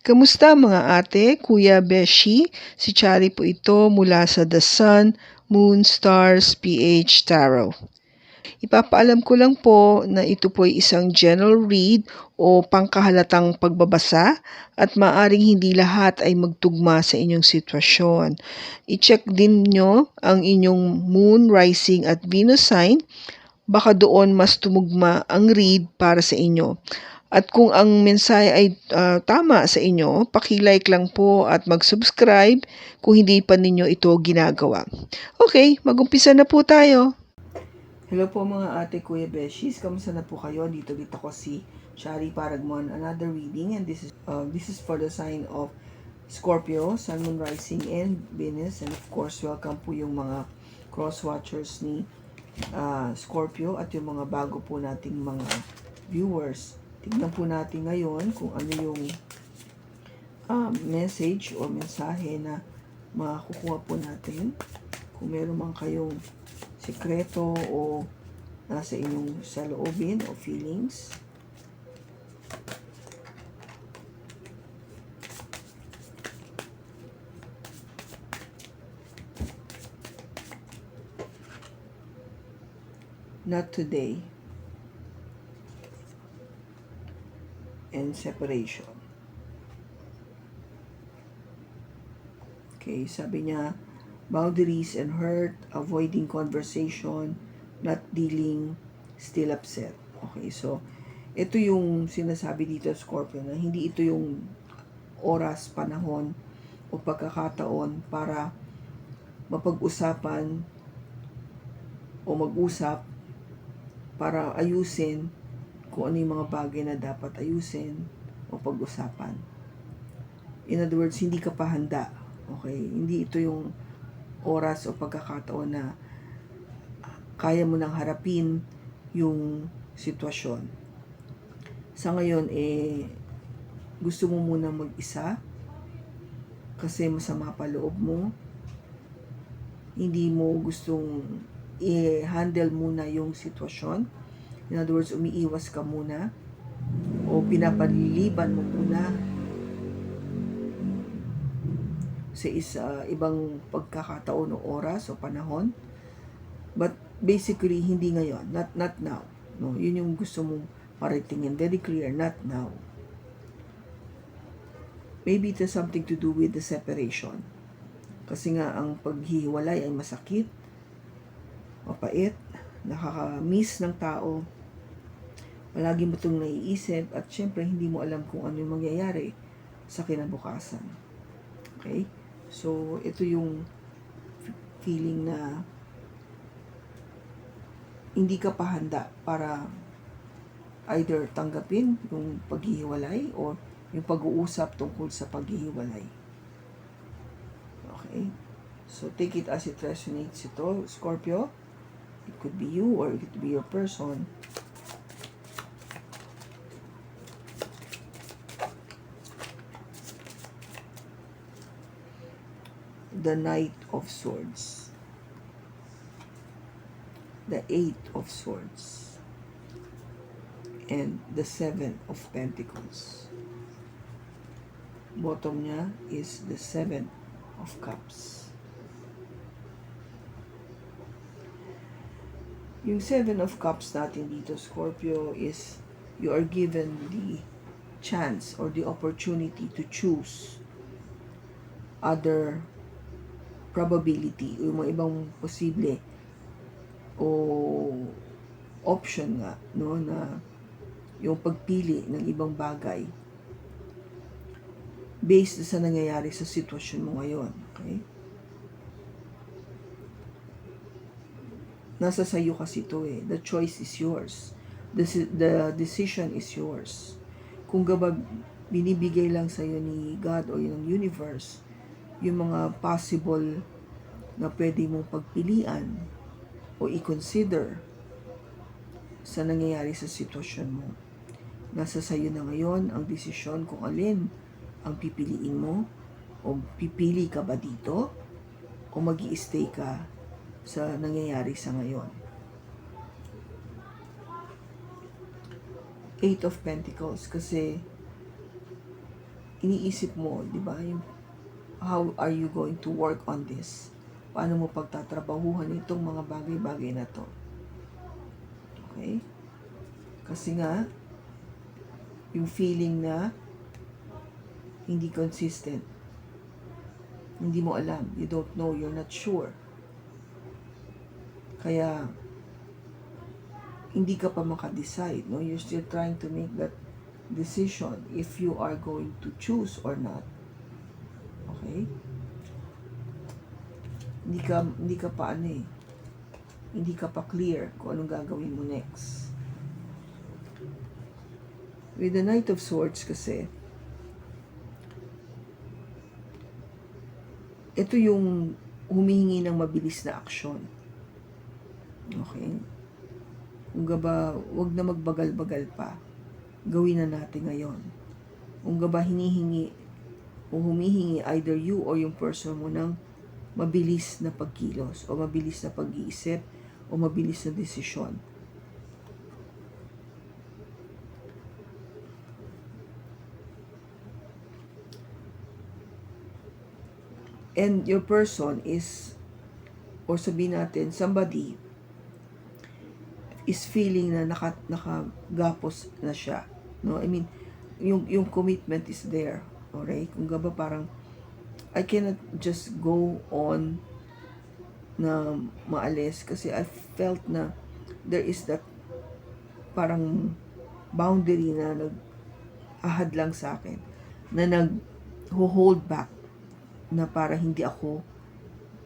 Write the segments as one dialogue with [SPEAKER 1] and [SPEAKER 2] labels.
[SPEAKER 1] Kamusta mga ate, kuya, beshi? Si Chari po ito mula sa The Sun, Moon, Stars, PH Tarot. Ipapaalam ko lang po na ito po ay isang general read o pangkahalatang pagbabasa at maaring hindi lahat ay magtugma sa inyong sitwasyon. I-check din nyo ang inyong Moon, Rising at Venus sign. Baka doon mas tumugma ang read para sa inyo. At kung ang mensahe ay tama sa inyo, paki-like lang po at mag-subscribe kung hindi pa ninyo ito ginagawa. Okay, mag-umpisa na po tayo. Hello po mga ate, kuya, beshies. Kamusta na po kayo? Dito ako si Shari Paragmon. Another reading, and this is for the sign of Scorpio, Sun, Moon, Rising, and Venus. And of course, welcome po yung mga cross-watchers ni Scorpio at yung mga bago po nating mga viewers. Tignan po natin ngayon kung ano yung message o mensahe na makukuha po natin. Kung meron man kayong sikreto o nasa inyong saloobin o feelings. Not today. And separation. Okay, sabi niya, boundaries and hurt, avoiding conversation, not dealing, still upset. Okay, so, ito yung sinasabi dito, Scorpio, na hindi ito yung oras, panahon, o pagkakataon para mapag-usapan o mag-usap para ayusin kung ano yung mga bagay na dapat ayusin o pag-usapan. In other words, hindi ka pa handa. Okay? Hindi ito yung oras o pagkakataon na kaya mo nang harapin yung sitwasyon. Sa ngayon, gusto mo muna mag-isa kasi masama pa loob mo. Hindi mo gustong i-handle muna yung sitwasyon. In other words, umiiwas ka muna o pinapaliliban mo muna sa ibang pagkakataon o oras o panahon. But basically, hindi ngayon. Not now. No? Yun yung gusto mong paratingin. Very clear, not now. Maybe it has something to do with the separation. Kasi nga, ang paghihiwalay ay masakit, mapait, nakaka-miss ng tao, palagi mo itong naiisip, at syempre hindi mo alam kung ano yung mangyayari sa kinabukasan. Okay? So, ito yung feeling na hindi ka pa handa para either tanggapin yung paghihiwalay o yung pag-uusap tungkol sa paghihiwalay. Okay? So, take it as it resonates ito, Scorpio. It could be you or it could be your person. The Knight of Swords. The Eight of Swords. And the Seven of Pentacles. Bottom niya is the Seven of Cups. Yung Seven of Cups natin dito, Scorpio, is you are given the chance or the opportunity to choose other probability o yung mga ibang posible o option nga, no, na yung pagpili ng ibang bagay based sa nangyayari sa sitwasyon mo ngayon. Okay? Nasa sayo kasi ito The choice is yours. The decision is yours. Kung gabag binibigay lang sa'yo ni God o yung universe, yung mga possible na pwede mong pagpilian o i-consider sa nangyayari sa sitwasyon mo. Nasa sayo na ngayon ang desisyon kung alin ang pipiliin mo, o pipili ka ba dito o mag-i-stay ka sa nangyayari sa ngayon. Eight of Pentacles, kasi iniisip mo, di ba, yung how are you going to work on this? Paano mo pagtatrabahuhan itong mga bagay-bagay na to? Okay? Kasi nga, yung feeling na hindi consistent, hindi mo alam, you don't know, you're not sure. Kaya, hindi ka pa makadecide, no? You're still trying to make that decision if you are going to choose or not. Okay? Hindi ka pa hindi ka pa clear kung anong gagawin mo next. With the Knight of Swords kasi, ito yung humihingi ng mabilis na aksyon. Okay? Kung ba, wag na magbagal-bagal pa. Gawin na natin ngayon. Kung ba hinihingi o humihingi either you or yung person mo ng mabilis na pagkilos o mabilis na pag-iisip o mabilis na desisyon. And your person is, or sabihin natin, somebody is feeling na nakagapos na siya. No? I mean, yung commitment is there. Alright? Kung ba parang, I cannot just go on na maalis kasi I felt na there is that parang boundary na nag-ahad lang sa akin. Na nag-hold back na para hindi ako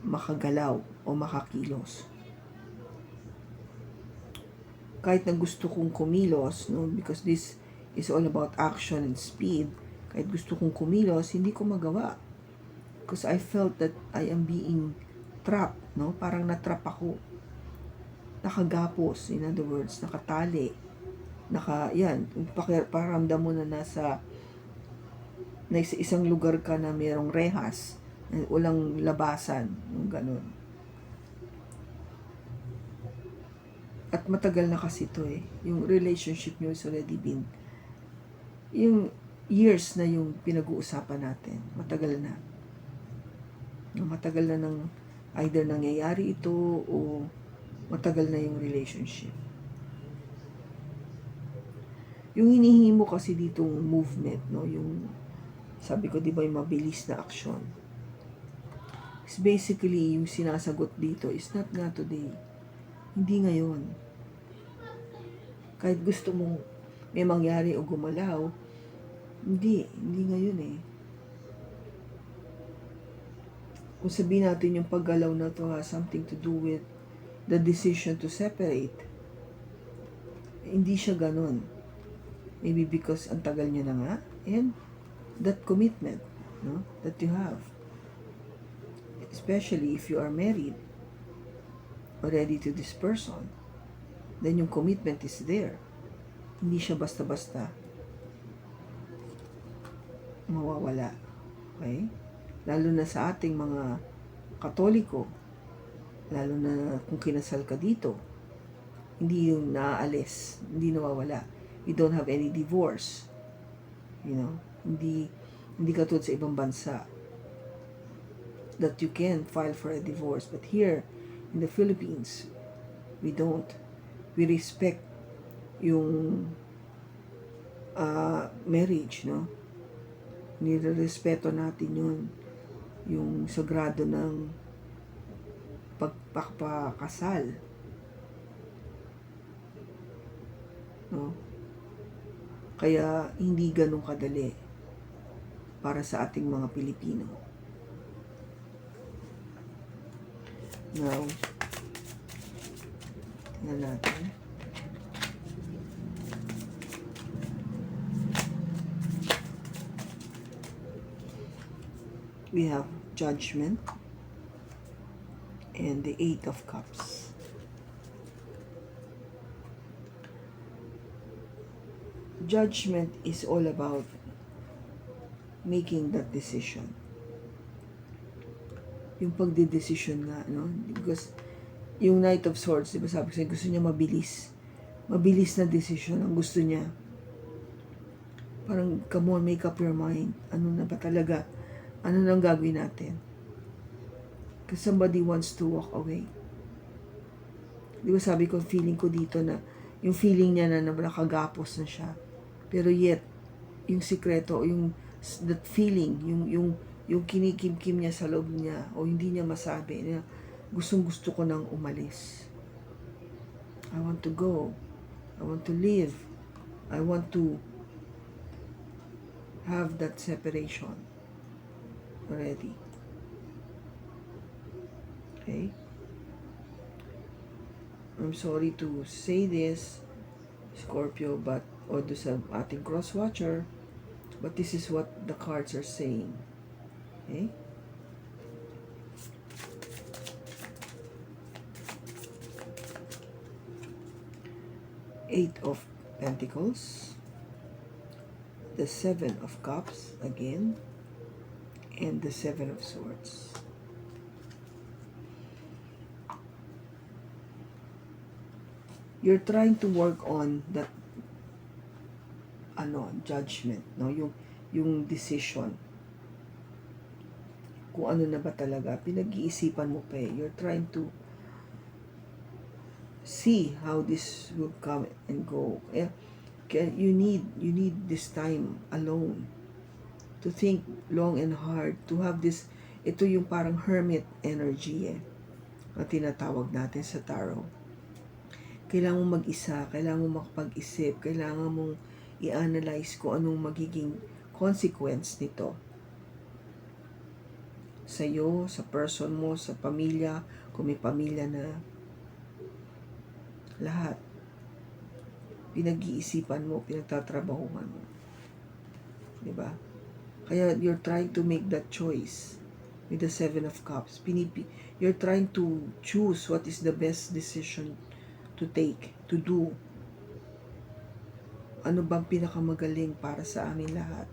[SPEAKER 1] makagalaw o makakilos. Kahit na gusto kong kumilos, no, because this is all about action and speed, kahit gusto kong kumilos, hindi ko magawa. Because I felt that I am being trapped, no? Parang natrap ako. Nakagapos, in other words, nakatali. Yan, pakiramdam mo na nasa isang lugar ka na mayroong rehas, walang labasan, yung ganun. At matagal na kasi ito yung relationship nyo is already been, yung years na yung pinag-uusapan natin, matagal na. Matagal na nang either nangyayari ito o matagal na yung relationship. Yung hinihingi mo kasi ditong movement, no, yung sabi ko, di ba, yung mabilis na aksyon. It's basically, yung sinasagot dito is not nga today. Hindi ngayon. Kahit gusto mong may mangyari o gumalaw, hindi ngayon Kung sabihin natin yung paggalaw na to has something to do with the decision to separate, hindi siya ganun. Maybe because ang tagal niya na nga, and that commitment, no, that you have. Especially if you are married already to this person, then yung commitment is there. Hindi siya basta-basta mawawala. Okay? Lalo na sa ating mga Katoliko, lalo na kung kinasal ka dito, hindi yung naaalis, hindi nawawala. You don't have any divorce. You know, hindi katulad sa ibang bansa that you can file for a divorce. But here, in the Philippines, we don't. We respect yung marriage, no? Nirerespeto natin yun. Yung sagrado ng pagpapakasal. No? Kaya hindi ganun kadali para sa ating mga Pilipino. Now, tingnan natin. We have Judgment and the Eight of Cups. Judgment is all about making that decision. Yung pagdedesisyon nga, no? Because yung Knight of Swords, diba sabi ko, gusto niya mabilis. Mabilis na decision ang gusto niya. Parang, come on, make up your mind. Ano na ba talaga? Ano nang gagawin natin? Because somebody wants to walk away. Di ba sabi ko, feeling ko dito na, yung feeling niya na nakagapos na siya. Pero yet, yung sikreto, yung that feeling, yung kinikimkim niya sa loob niya, o hindi niya masabi, na gustong gusto ko nang umalis. I want to go. I want to live. I want to have that separation already. Okay? I'm sorry to say this, Scorpio, but o do sa ating cross-watcher, but this is what the cards are saying. Okay? Eight of Pentacles, the Seven of Cups again, and the Seven of Swords. You're trying to work on that judgment, no? Yung decision. Kung ano na ba talaga, pinag-iisipan mo pa eh. You're trying to see how this will come and go. You need this time alone to think long and hard, to have this. Ito yung parang hermit energy na tinatawag natin sa tarot. Kailangan mong mag-isa, kailangan mong makapag-isip, kailangan mong i-analyze kung anong magiging consequence nito. Sa iyo, sa person mo, sa pamilya, kung may pamilya na, lahat. Pinag-iisipan mo, pinagtatrabahuhan mo. Diba? Kaya you're trying to make that choice with the Seven of Cups. You're trying to choose what is the best decision to take, to do. Ano bang pinakamagaling para sa amin lahat?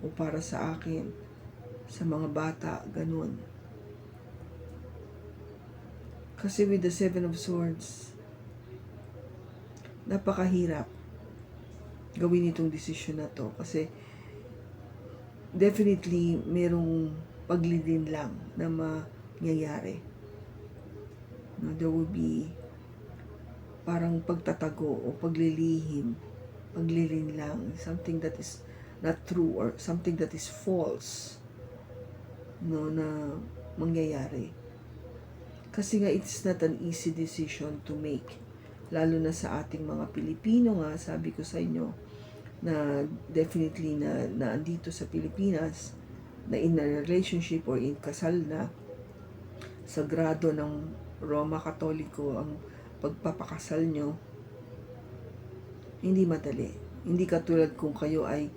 [SPEAKER 1] O para sa akin? Sa mga bata, ganun. Kasi with the Seven of Swords, napakahirap gawin itong decision na to. Kasi definitely merong paglilin lang na mangyayari. No, there will be parang pagtatago o paglilihim, paglilin lang, something that is not true or something that is false, no, na mangyayari. Kasi nga it's not an easy decision to make, lalo na sa ating mga Pilipino nga, sabi ko sa inyo, na definitely na andito sa Pilipinas, na in a relationship or in kasal na, sagrado ng Roma Katoliko ang pagpapakasal nyo, hindi madali. Hindi katulad kung kayo ay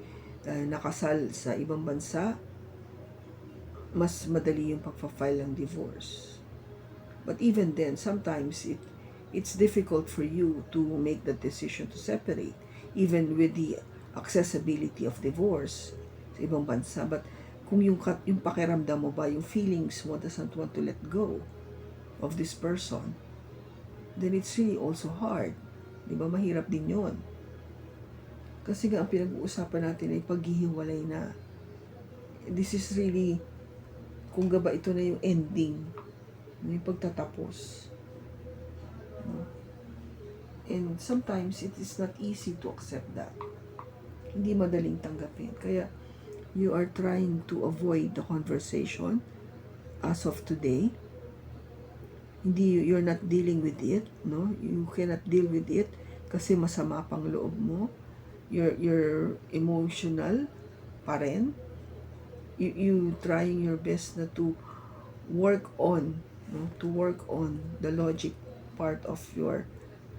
[SPEAKER 1] nakasal sa ibang bansa, mas madali yung pagpa-file ng divorce. But even then, sometimes it's difficult for you to make the decision to separate, even with the accessibility of divorce sa ibang bansa. But kung yung pakiramdam mo ba, yung feelings mo doesn't want to let go of this person, then it's really also hard. Di ba? Mahirap din yun. Kasi nga ang pinag-uusapan natin ay paghihiwalay na. This is really, kung ba ito na yung ending, yung pagtatapos. And sometimes it is not easy to accept that. Hindi madaling tanggapin. Kaya you are trying to avoid the conversation as of today. You're not dealing with it, no? You cannot deal with it kasi masama pang loob mo. You're emotional pa rin. You trying your best na to work on, no? To work on the logic part of your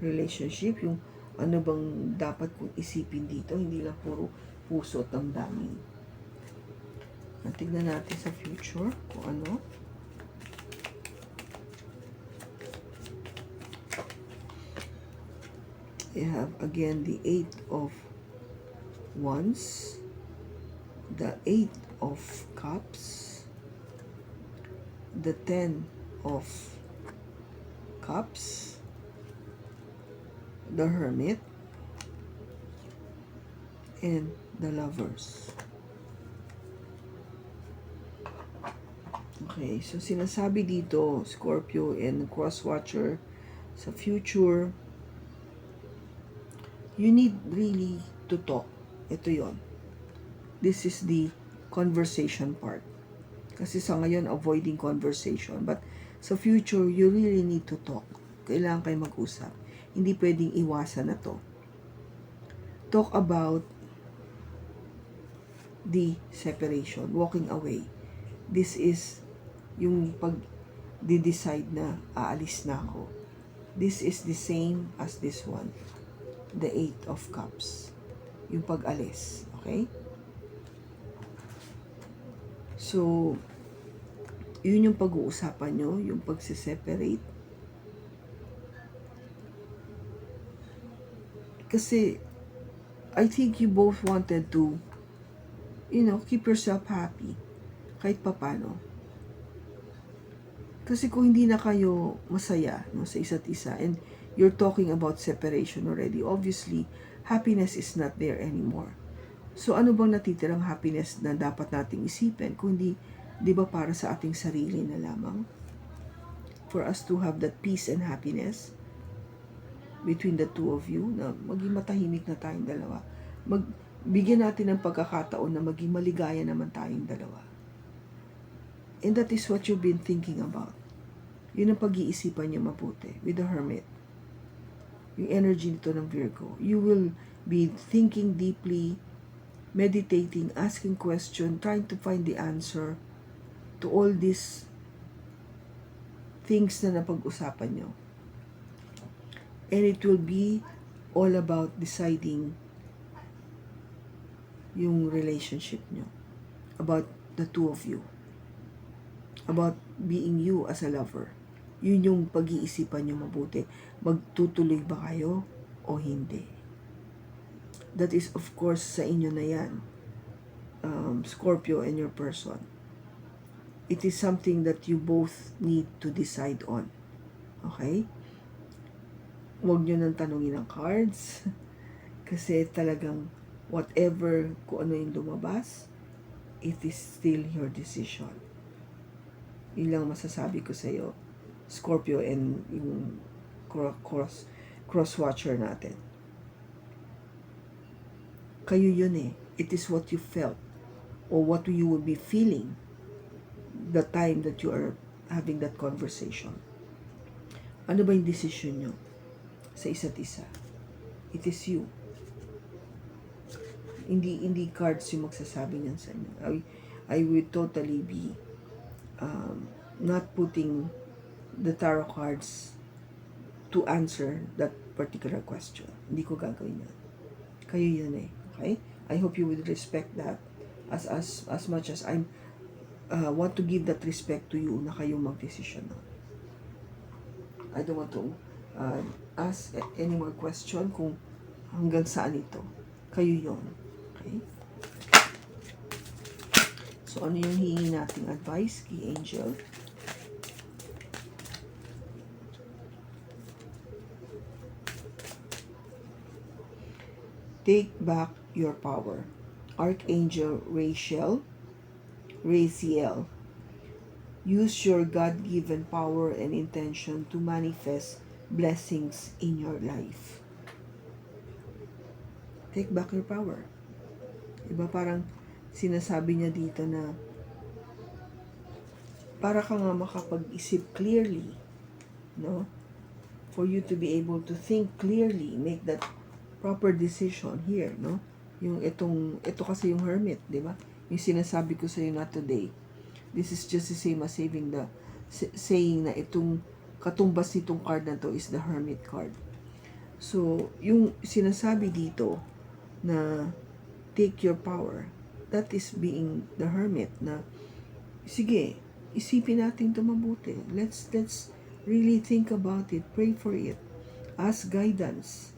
[SPEAKER 1] relationship, yung ano bang dapat kong isipin dito, hindi lang puro puso at damdamin. Tignan natin sa future kung ano. You have again the Eight of Wands, the Eight of Cups, the Ten of Cups, the Hermit, and the Lovers. Okay, so sinasabi dito, Scorpio and Crosswatcher, sa future, you need really to talk. Ito yon. This is the conversation part. Kasi sa ngayon, avoiding conversation. But sa future, you really need to talk. Kailangan kayo mag-usap. Hindi pwedeng iwasan na to. Talk about the separation, walking away. This is yung pag-decide na aalis na ako. This is the same as this one. The Eight of Cups. Yung pag-alis. Okay? So, yun yung pag-uusapan nyo, yung pagsiseparate. Kasi, I think you both wanted to, keep yourself happy. Kahit papano. Kasi kung hindi na kayo masaya sa isa't isa, and you're talking about separation already, obviously, happiness is not there anymore. So, ano bang natitirang happiness na dapat nating isipin? Kung hindi, di ba para sa ating sarili na lamang? For us to have that peace and happiness between the two of you, na maging matahimik na tayong dalawa. Bigyan natin ng pagkakataon na maging maligaya naman tayong dalawa. And that is what you've been thinking about. Yun ang pag-iisipan niyo mabuti with the Hermit. Yung energy nito ng Virgo. You will be thinking deeply, meditating, asking question, trying to find the answer to all these things na napag-usapan nyo. And it will be all about deciding yung relationship nyo. About the two of you. About being you as a lover. Yun yung pag-iisipan nyo mabuti. Magtutuloy ba kayo o hindi? That is of course sa inyo na yan. Scorpio and your person. It is something that you both need to decide on. Okay? Huwag nyo nang tanungin ng cards. Kasi talagang whatever, kung ano yung lumabas, it is still your decision. Yun lang masasabi ko sa iyo, Scorpio and yung cross-watcher natin. Kayo yun eh. It is what you felt or what you will be feeling the time that you are having that conversation. Ano ba yung decision nyo sa isa't isa? It is you. Hindi cards yung magsasabi niyan sa inyo. I will totally be not putting the tarot cards to answer that particular question. Hindi ko gagawin yan. Kayo yun eh. Okay? I hope you will respect that as much as I want to give that respect to you na kayo mag-decision na. I don't want to ask any more question kung hanggang saan ito. Kayo yun. Okay? So, ano yung hihingi nating advice kay Angel? Take back your power. Archangel Raziel. Use your God-given power and intention to manifest blessings in your life. Take back your power. Diba parang sinasabi niya dito na para ka nga makapag-isip clearly, no? For you to be able to think clearly, make that proper decision here, no? Ito kasi yung Hermit, di ba? Yung sinasabi ko sa iyo na today. This is just the same as saying na itong katumbas nitong card na to is the Hermit card. So, yung sinasabi dito na take your power, that is being the Hermit na sige, isipin natin ito mabuti. Let's really think about it, pray for it. Ask guidance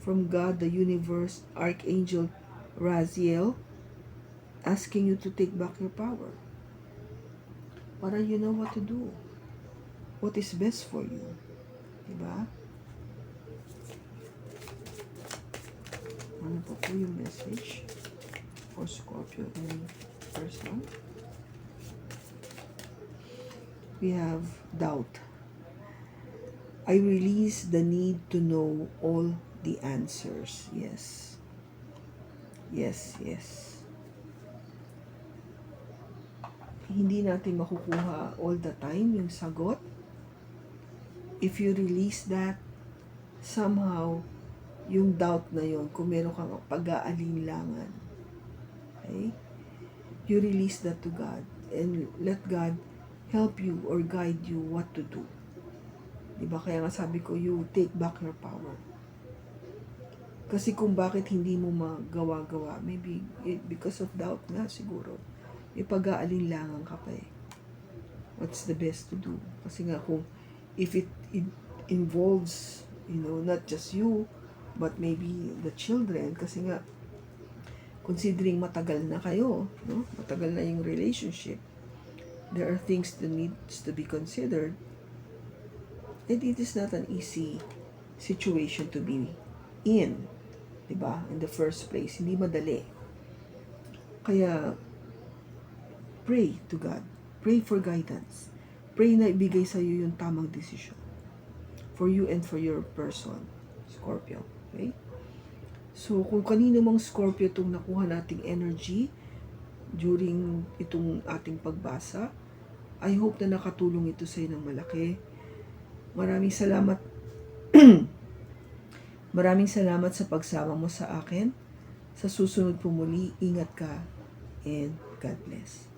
[SPEAKER 1] from God, the universe, Archangel Raziel, asking you to take back your power. Para you know what to do. What is best for you. Diba? Ano po yung message? for Scorpio and person. We have doubt. I release the need to know all the answers. Yes. Yes, yes. Hindi natin makukuha all the time yung sagot. If you release that, somehow, yung doubt na yon, kung meron kang pag-aalinlangan, okay? You release that to God and let God help you or guide you what to do. Diba? Kaya nga sabi ko, you take back your power. Kasi kung bakit hindi mo magawa-gawa, maybe because of doubt nga siguro. May pag-aalinlangan ka pa eh. What's the best to do? Kasi nga kung if it involves, not just you, but maybe the children, kasi nga considering matagal na kayo, no? Matagal na yung relationship, there are things that needs to be considered, and it is not an easy situation to be in, diba? In the first place, hindi madali. Kaya pray to God, pray for guidance, pray na ibigay sa iyo yung tamang desisyon for you and for your person, Scorpio. Okay? So, kung kanino mang Scorpio itong nakuha nating energy during itong ating pagbasa, I hope na nakatulong ito sa iyo ng malaki. Maraming salamat. Maraming salamat sa pagsama mo sa akin. Sa susunod po muli, ingat ka and God bless.